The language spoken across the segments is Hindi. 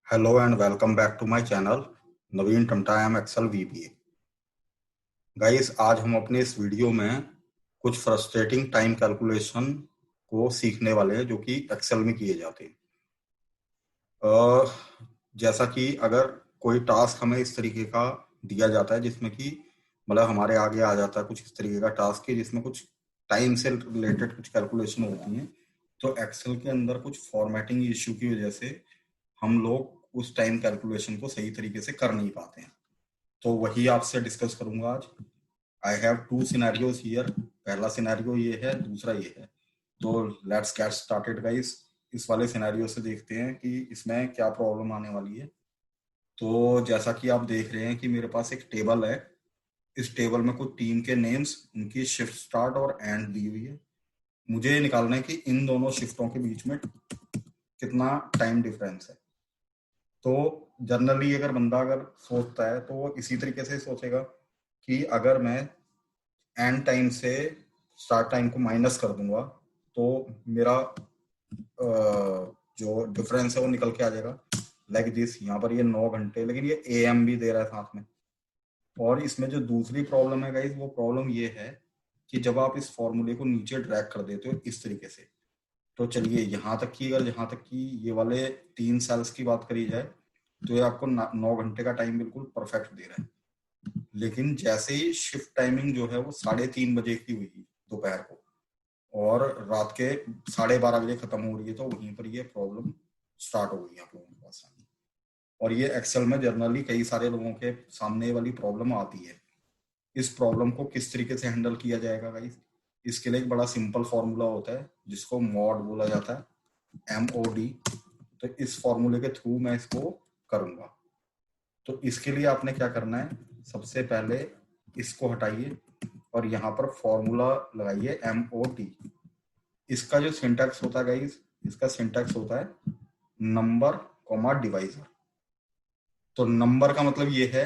Hello and welcome back to my channel Naveen Tamta M Excel VPA. Guys, आज हम अपने इस वीडियो में कुछ फ्रस्ट्रेटिंग टाइम कैलकुलेशन को सीखने वाले हैं जो कि एक्सेल में किए जाते हैं। जैसा कि अगर कोई टास्क हमें इस तरीके का दिया जाता है जिसमें कि मतलब हमारे आगे आ जाता है कुछ इस तरीके का टास्क है जिसमें कुछ टाइम से रिलेटेड कुछ कैलकुलेशन होती हैं, तो एक्सेल के अंदर कुछ फॉर्मेटिंग इश्यू की वजह से हम लोग उस टाइम कैलकुलेशन को सही तरीके से कर नहीं पाते हैं। तो वही आपसे डिस्कस करूंगा आज। I have two scenarios here. पहला सिनेरियो ये है, दूसरा ये है। तो लेट्स गेट स्टार्टेड गाइस। इस वाले सिनेरियो से देखते हैं कि इसमें क्या प्रॉब्लम आने वाली है। तो जैसा कि आप देख रहे हैं कि मेरे पास एक टेबल है। इस टेबल में कुछ टीम के नेम्स, उनकी शिफ्ट स्टार्ट और एंड दी हुई है। मुझे ये निकालना है कि इन दोनों शिफ्टों के बीच में कितना टाइम डिफरेंस है। तो जनरली अगर बंदा अगर सोचता है तो वो इसी तरीके से सोचेगा कि अगर मैं एंड टाइम से स्टार्ट टाइम को माइनस कर दूंगा तो मेरा जो डिफरेंस है वो निकल के आ जाएगा लाइक दिस। यहाँ पर ये 9 घंटे, लेकिन ये AM भी दे रहा है साथ में। और इसमें जो दूसरी प्रॉब्लम है गाइस, वो प्रॉब्लम ये है कि जब आप इस फॉर्मूले को नीचे ड्रैग कर देते हो इस तरीके से, तो चलिए यहाँ तक की, अगर यहाँ तक की ये वाले 3 सेल्स की बात करी जाए तो ये आपको 9 घंटे का टाइम बिल्कुल परफेक्ट दे रहा है। लेकिन जैसे ही शिफ्ट टाइमिंग जो है वो 3:30 बजे की हुई दोपहर को और रात के 12:30 बजे खत्म हो रही है, तो वहीं पर ये प्रॉब्लम स्टार्ट हो गई आप लोगों के पास। और ये एक्सेल में जनरली कई सारे लोगों के सामने वाली प्रॉब्लम आती है। इस प्रॉब्लम को किस तरीके से हैंडल किया जाएगा गाइस? इसके लिए एक बड़ा सिंपल फॉर्मूला होता है जिसको मॉड बोला जाता है, MOD। तो इस फॉर्मूले के थ्रू मैं इसको करूंगा। तो इसके लिए आपने क्या करना है, सबसे पहले इसको हटाइए और यहाँ पर फॉर्मूला लगाइए MOD। इसका जो सिंटैक्स होता है गाइस, इसका सिंटैक्स होता है नंबर कॉमा डिवाइजर। तो नंबर का मतलब ये है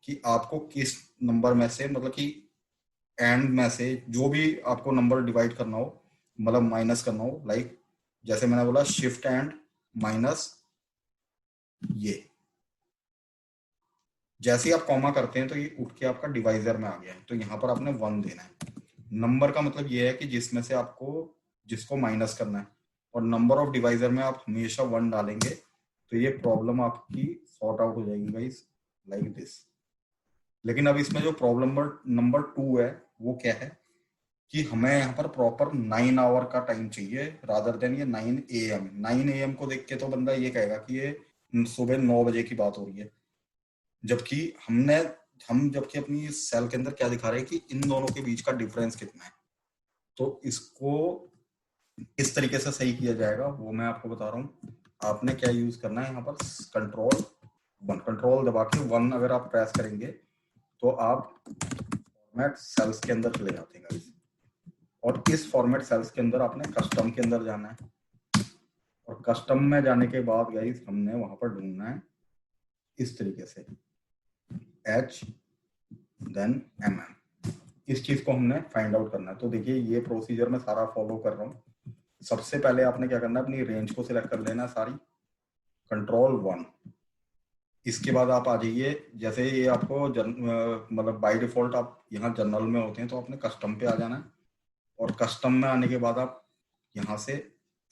कि आपको किस नंबर में से, मतलब कि एंड में से जो भी आपको नंबर डिवाइड करना हो, मतलब माइनस करना हो, लाइक जैसे मैंने बोला शिफ्ट एंड माइनस ये। जैसे ही आप कॉमा करते हैं तो ये उठ के आपका डिवाइजर में आ गया है, तो यहाँ पर आपने 1 देना है। नंबर का मतलब ये है कि जिसमें से आपको जिसको माइनस करना है, और नंबर ऑफ डिवाइजर में आप हमेशा 1 डालेंगे तो ये प्रॉब्लम आपकी सॉर्ट आउट हो जाएगी गाइस, लाइक दिस। लेकिन अब इसमें जो प्रॉब्लम नंबर 2 है वो क्या है कि हमें यहाँ पर प्रॉपर 9 आवर का टाइम चाहिए रादर देन ये 9 AM। 9 AM को देख के तो बंदा ये कहेगा कि ये सुबह 9 बजे की बात हो रही है, जबकि जबकि अपनी सेल के अंदर क्या दिखा रहे हैं कि इन दोनों के बीच का डिफरेंस कितना है। तो इसको इस तरीके से सही किया जाएगा वो मैं आपको बता रहा हूँ। आपने क्या यूज करना है, यहाँ पर कंट्रोल दबा के 1 अगर आप प्रेस करेंगे तो आप फॉर्मेट सेल्स के अंदर चले जाते हैं गाइस। और इस फॉर्मेट सेल्स के अंदर आपने कस्टम के अंदर जाना है, और कस्टम में जाने के बाद गाइस हमने वहां पर ढूंढना है इस तरीके से H देन MM। इस चीज को हमने फाइंड आउट करना है। तो देखिए ये प्रोसीजर मैं सारा फॉलो कर रहा हूँ। सबसे पहले आपने क्या करना है, अपनी रेंज को सिलेक्ट कर लेना है सारी, कंट्रोल 1। इसके बाद आप आ जाइए, जैसे ये आपको मतलब बाय डिफॉल्ट आप यहाँ जनरल में होते हैं तो आपने कस्टम पे आ जाना है। और कस्टम में आने के बाद आप यहाँ से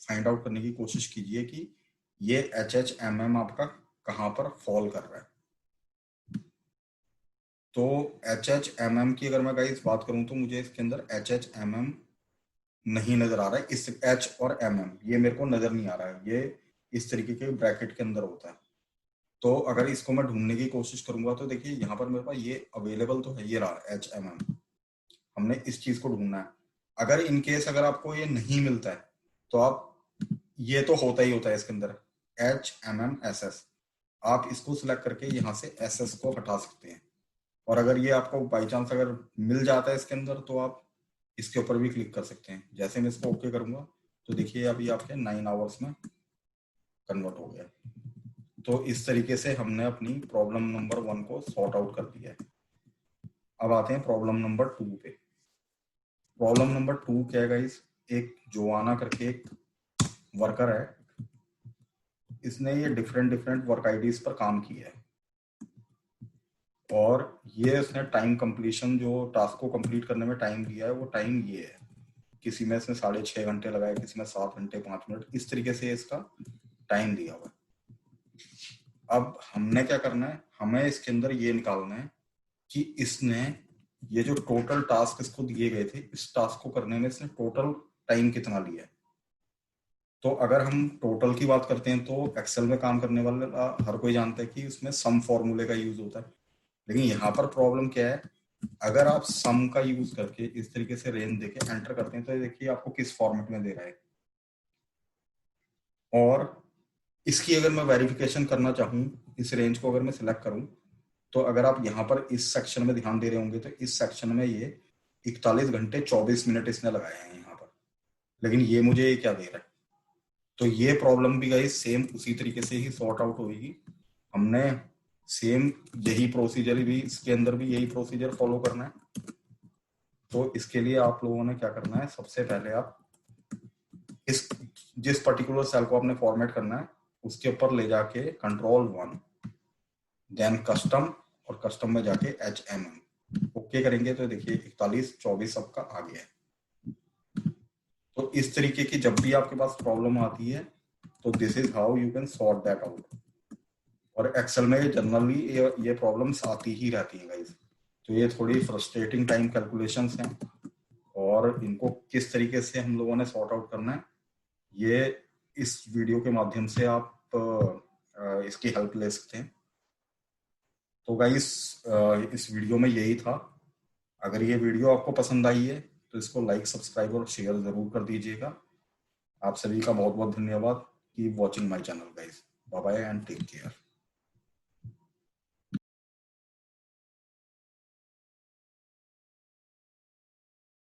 फाइंड आउट करने की कोशिश कीजिए कि ये HHMM आपका कहाँ पर फॉल कर रहा है। तो HHMM की अगर मैं गाइस बात करूं तो मुझे इसके अंदर HHMM नहीं नजर आ रहा है। इस H और MM ये मेरे को नजर नहीं आ रहा है, ये इस तरीके के ब्रैकेट के अंदर होता है। तो अगर इसको मैं ढूंढने की कोशिश करूंगा तो देखिए यहाँ पर मेरे पास ये अवेलेबल तो है, ये रहा HMM। हमने इस चीज को ढूंढना है। अगर इन केस अगर आपको ये नहीं मिलता है तो आप, ये तो होता ही होता है इसके अंदर HMMSS, आप इसको सिलेक्ट करके यहाँ से SS को हटा सकते हैं। और अगर ये आपको बाई चांस अगर मिल जाता है इसके अंदर तो आप इसके ऊपर भी क्लिक कर सकते हैं। जैसे मैं इसको ओके करूंगा तो देखिए अभी आपके 9 आवर्स में कन्वर्ट हो गया। तो इस तरीके से हमने अपनी प्रॉब्लम नंबर 1 को सॉर्ट आउट कर दिया है। अब आते हैं प्रॉब्लम नंबर 2 पे। प्रॉब्लम नंबर 2 क्या है गाइस, एक जोआना करके एक वर्कर है, इसने ये डिफरेंट डिफरेंट वर्क आईडीज पर काम किया है और ये इसने टाइम कंप्लीशन जो टास्क को कंप्लीट करने में टाइम दिया है वो टाइम ये है, किसी में इसने 6.5 घंटे लगाए, किसी में 7 घंटे 5 मिनट, इस तरीके से इसका टाइम दिया हुआ है। अब हमने क्या करना है, हमें इसके अंदर ये निकालना है कि इसने ये जो टोटल टास्क इसको दिए गए थे, इस टास्क को करने में इसने टोटल टाइम कितना लिया है। तो अगर हम टोटल की बात करते हैं तो एक्सेल में काम करने वाला हर कोई जानता है कि उसमें सम फॉर्मूले का यूज होता है, लेकिन यहाँ पर प्रॉब्लम क्या है, अगर आप सम का यूज करके इस तरीके से रेंज देके एंटर करते हैं तो देखिए आपको किस फॉर्मेट में दे रहा है। और इसकी अगर मैं वेरिफिकेशन करना चाहूँ, इस रेंज को अगर मैं सिलेक्ट करूँ, तो अगर आप यहाँ पर इस सेक्शन में ध्यान दे रहे होंगे तो इस सेक्शन में ये 41 घंटे 24 मिनट इसने लगाए हैं यहाँ पर, लेकिन ये मुझे ये क्या दे रहा है। तो ये प्रॉब्लम भी गाइस सेम उसी तरीके से ही सॉर्ट आउट होगी। हमने सेम यही प्रोसीजर भी, इसके अंदर भी यही प्रोसीजर फॉलो करना है। तो इसके लिए आप लोगों ने क्या करना है, सबसे पहले आप इस जिस पर्टिकुलर सेल को आपने फॉर्मेट करना है उसके ऊपर ले जाके Ctrl+1 देन कस्टम और कस्टम में जाके HMM ओके करेंगे तो देखिए 41-24 आपका आ गया है। तो इस तरीके की जब भी आपके पास प्रॉब्लम आती है तो this is how you can sort that out. और एक्सेल में जनरली ये प्रॉब्लम्स आती ही रहती हैं गाइस। तो ये थोड़ी फ्रस्ट्रेटिंग टाइम कैलकुलेशंस हैं और इनको किस तरीके से हम लोगों ने सॉर्ट आउट करना है ये इस वीडियो के माध्यम से आप इसकी हेल्प ले सकते हैं। तो गाइस इस वीडियो में यही था। अगर ये वीडियो आपको पसंद आई है तो इसको लाइक, सब्सक्राइब और शेयर जरूर कर दीजिएगा। आप सभी का बहुत बहुत धन्यवाद। Keep watching my channel guys. Bye bye and take care.